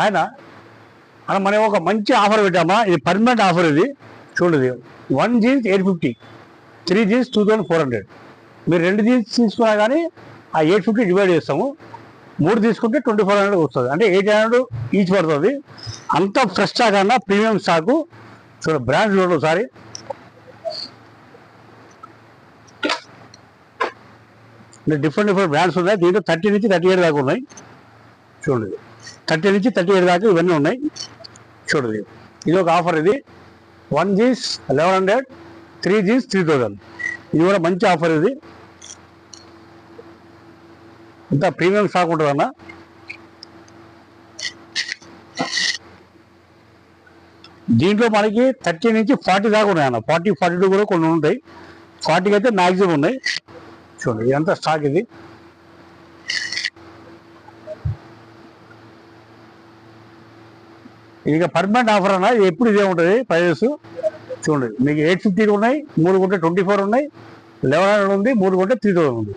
ఆయన మనం ఒక మంచి ఆఫర్ పెట్టామా, ఇది పర్మనెంట్ ఆఫర్. ఇది చూడండి, 1 జీన్స్ 850, 3 జీన్స్ 2400. మీరు 2 జీన్స్ తీసుకున్నా కానీ ఆ 850 డివైడ్ చేస్తాము. 3 తీసుకుంటే 2400 వస్తుంది, అంటే 800 ఈచ్ పడుతుంది. అంత ఫ్రెష్ స్టాక్ అన్న, ప్రీమియం స్టాకు. చూడండి బ్రాండ్ చూడండి ఒకసారి. డిఫరెంట్ బ్రాండ్స్ ఉన్నాయి. దీంట్లో 30 నుంచి 38 దాకా ఉన్నాయి. చూడండి 30 నుంచి 38 దాకా ఇవన్నీ ఉన్నాయి. చూడండి ఇది ఒక ఆఫర్. ఇది 1 జీన్స్ 1100, 3 జీన్స్ 3000. ఇది కూడా మంచి ఆఫర్. ఇది ఇంత ప్రీమియం స్టాక్ ఉంటుందన్న. దీంట్లో మనకి 30 నుంచి 40 దాకా ఉన్నాయన్న. 40, 42 కూడా కొన్ని ఉంటాయి. 40 అయితే మ్యాక్సిమం ఉన్నాయి. చూడండి ఎంత స్టాక్ ఇది. ఇక పర్మనెంట్ ఆఫర్ అన్న, ఇది ఎప్పుడు ఇదే ఉంటుంది ప్రైజెస్. చూడండి మీకు 850 ఉన్నాయి, 3 కొంటే 24 ఉన్నాయి, 1100 ఉంది, 3 కొంటే 3000 ఉంది.